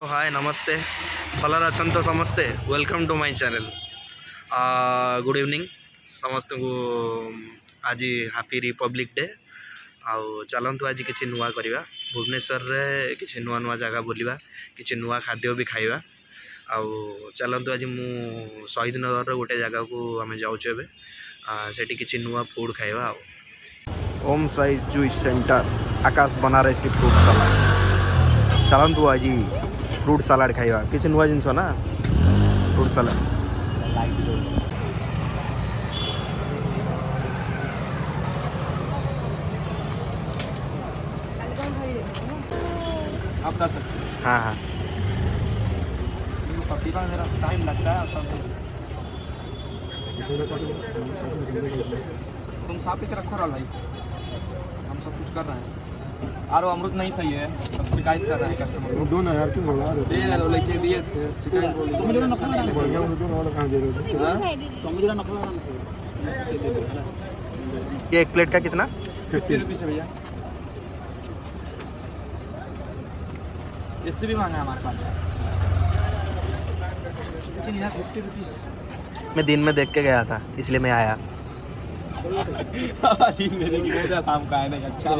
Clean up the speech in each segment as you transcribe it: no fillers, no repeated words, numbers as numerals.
हाय नमस्ते भलर अच्छा तो समस्ते welcome to my channel good evening समस्त को आज हैप्पी रिपब्लिक डे आउ चलतु आज किसी नुआ करवा भुवनेश्वर रे किसी नुआ नुआ जगह बुलवा किसी नुआ खाद्य भी खाइबा आउ चलतु आज मु शहीद नगर गोटे जगह को आम जाऊँ सेठी किसी नुआ फूड खाइबा ओम साई जूस सेंटर आकाश बनारसी फ्रूट सलाड चलतु आज फ्रूट सलाड खाइबा किसी नुआ जिनस ना फ्रूट सलाड आप कर सकते हैं। हाँ हाँ पपीता मेरा टाइम लगता है सब तुम साथ ही रखो रहा भाई हम सब कुछ कर रहे हैं और अमृत नहीं सही है सब शिकायत कर रहे हैं कस्टमर दो ना यार क्यों बोला दे रहे हो लेके दिए थे शिकायत बोली तुम मुझे नखरा ना बढ़िया दो ना वाला कहां दे रहे हो तुम मुझे नखरा ना ये एक प्लेट का कितना 50 रुपये भैया इससे भी महंगा है हमारे पास लेकिन यहाँ 50 रुपये मैं दिन में देख के गया था इसलिए मैं आया मेरे की वजह शाम का है नहीं अच्छा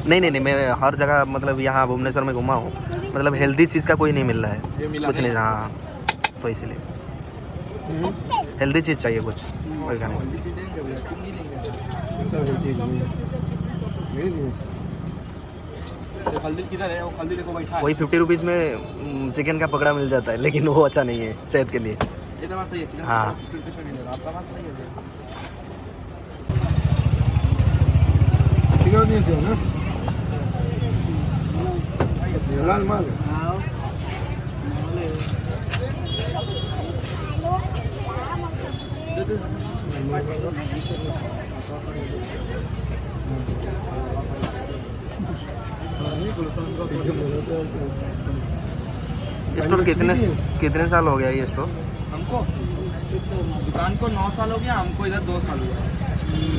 नहीं मैं हर जगह मतलब यहाँ भुवनेश्वर में घुमा हूँ मतलब हेल्दी चीज़ का कोई नहीं मिल रहा है ये मिला कुछ नहीं हाँ तो इसलिए हेल्दी चीज़ चाहिए कुछ वही खाने हल्दी किधर है वो हल्दी देखो बैठा है वही 50 रुपीज़ में चिकन का पकड़ा मिल जाता है लेकिन वो अच्छा नहीं है सेहत के लिए ये तो बात सही है चिकन हाँ। 50 रुपये में मिलेगा आपका बात सही है ठीक है नहीं से ना लाल माल स्टोर कितने साल हो गया ये स्टोर हमको दुकान को 9 साल हो गया हमको इधर 2 साल हुआ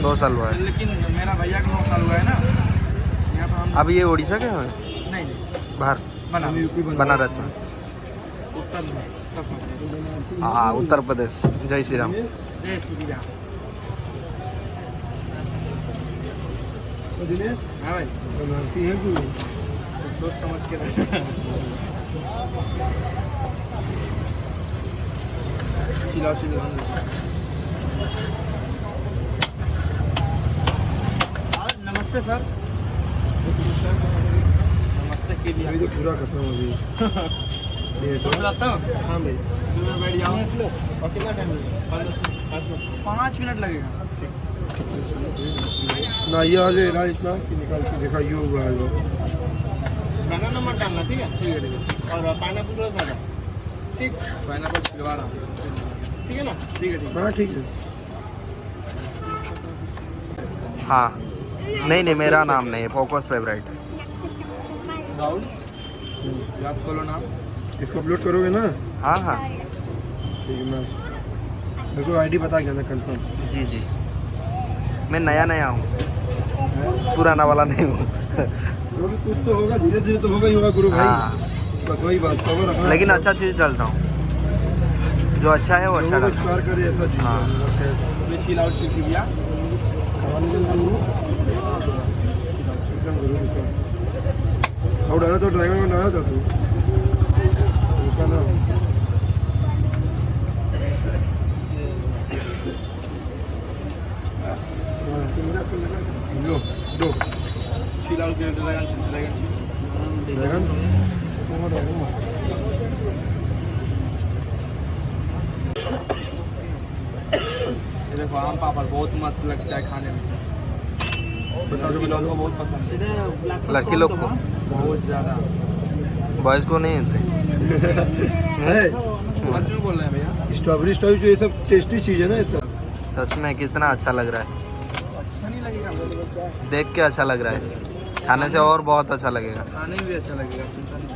2 साल हुआ है लेकिन मेरा भैया को 9 साल हुआ है ना यहाँ पर हम अब ये उड़ीसा के हैं नहीं बाहर बनारस में उत्तर प्रदेश हाँ उत्तर प्रदेश जय श्री राम जय श्री राम दिनेश हाँ भाई बनारसी है कोई सोच समझ के रहे चिल्लाओ चिल्लाओ नमस्ते सर नमस्ते के लिए अभी तो पूरा खत्म हो गई तो जाता हूँ हाँ भाई मैं बैठ जाऊँ और कितना टाइम 5 मिनट लगेगा ना ये वाले इलाज इतना कि निकाल के देखा ये हुआ है बनाना मत डालना ठीक है ठीक है और पाइनएप्पल रस आ जाए ठीक पाइनएप्पल छिलवा रहा हूँ ठीक है ना ठीक है हाँ ठीक है हाँ नहीं मेरा नाम नहीं है फोकस फेवरेट राहुल याद करो नाम इसको अपलोड करोगे ना हाँ हाँ ठीक है मैं देखो आईडी बता क्या ना कंफर्म जी जी मैं नया हूँ पुराना वाला नहीं हूँ क्योंकि कुछ तो होगा धीरे धीरे तो होगा ही होगा गुरु भाई हाँ बस वही बात खबर रखना लेकिन अच्छा चीज़ डालता हूँ जो अच्छा है वो अच्छा डालता हूँ एक्सपायर करे ऐसा चीज हाँ। मैं चिल आउट चिल भैया और डाला तो ड्राइवर में डाला था तू उसका ना लो दो चिल आउट के ड्रैगन ड्रैगन ये देखो आम पापड़ बहुत मस्त लगता है खाने में बता दो लोगों को बहुत पसंद है लड़की लोग को बहुत ज़्यादा बॉयज़ को नहीं देते है सच में बोल रहे हैं भैया स्ट्रॉबेरी स्ट्रॉबेरी जो ये सब टेस्टी चीज़ है ना ये सब सच में कितना अच्छा लग रहा है अच्छा नहीं लगेगा देख के अच्छा लग रहा है खाने से और बहुत अच्छा लगेगा खाने में भी अच्छा लगेगा चिंता नहीं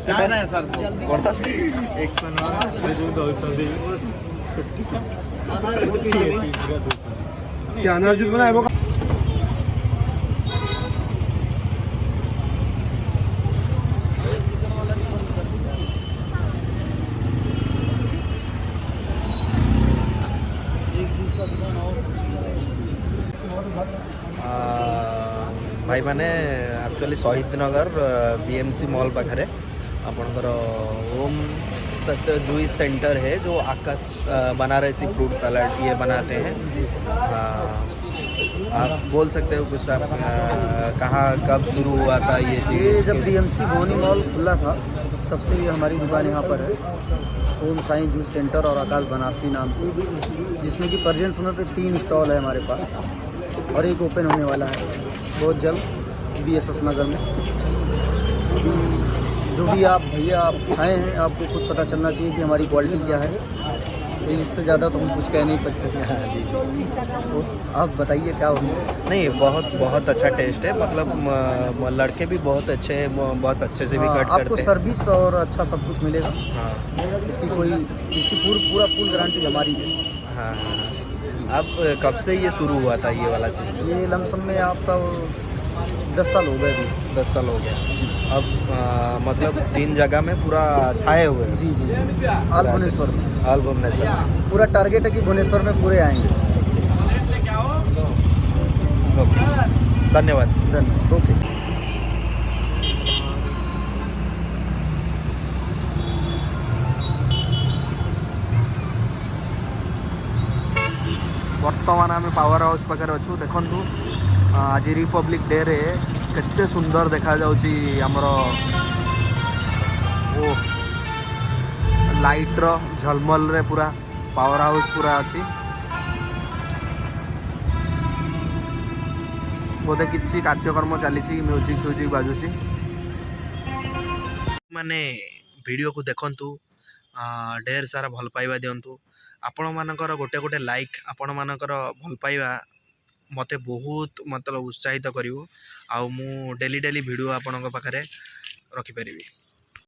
क्या है सर एक क्या अनार जूस बनाए वो भाई मैंने एक्चुअली शहीद नगर बीएमसी मॉल पाखे आपणकर ओम सत्य जूस सेंटर है जो आकाश बनारसी फ्रूट सलाद ये बनाते हैं। आप बोल सकते हो कुछ आप कहाँ कब शुरू हुआ था ये ये चीज़? जब बीएमसी भोनी मॉल खुला था तब से ये हमारी दुकान यहाँ पर है, ओम साईं जूस सेंटर और आकाश बनारसी नाम से, जिसमें कि प्रेजेंट समय पे 3 स्टॉल है हमारे पास और एक ओपन होने वाला है बहुत जल्द BSS नगर में। जो भी आप भैया आप खाए हैं आपको खुद पता चलना चाहिए कि हमारी क्वालिटी क्या है, तो इससे ज़्यादा तो हम कुछ कह नहीं सकते। तो आप बताइए क्या हो। नहीं, बहुत बहुत अच्छा टेस्ट है, मतलब लड़के भी बहुत अच्छे हैं, बहुत अच्छे से भी कट आपको करते हैं। सर्विस और अच्छा सब कुछ मिलेगा। हाँ इसकी पूरा फुल गारंटी हमारी है। हाँ हाँ। अब कब से ये शुरू हुआ था ये वाला चीज़? ये लमसम में आपका 10 साल हो गए अभी। 10 साल हो गया। अब मतलब 3 जगह में पूरा छाए हुए हैं। जी जी आल भुवनेश्वर में ऑल भुवनेश्वर। पूरा टारगेट है कि भुवनेश्वर में पूरे आएंगे। धन्यवाद। धन्यवाद। ओके। बर्तमान आम पावर हाउस पाखे अच्छु देखु आज रिपब्लिक डे रे केते सुंदर देखा जाउची हमर ओ लाइट रो झलमल रे पूरा पावर हाउस पूरा अच्छी बोधे किसी कार्यक्रम चली म्यूजिक फ्यूजिक बाजुची माने वीडियो को देखंतु ढेर सारा भल पाइबा दियंतु आपण मानकर गोटे गोटे लाइक आपण मानकर भल पाइबा मते बहुत मतलब उत्साहित करिवो आ मु डेली डेली वीडियो आपणक पाखरे रखी परिबी।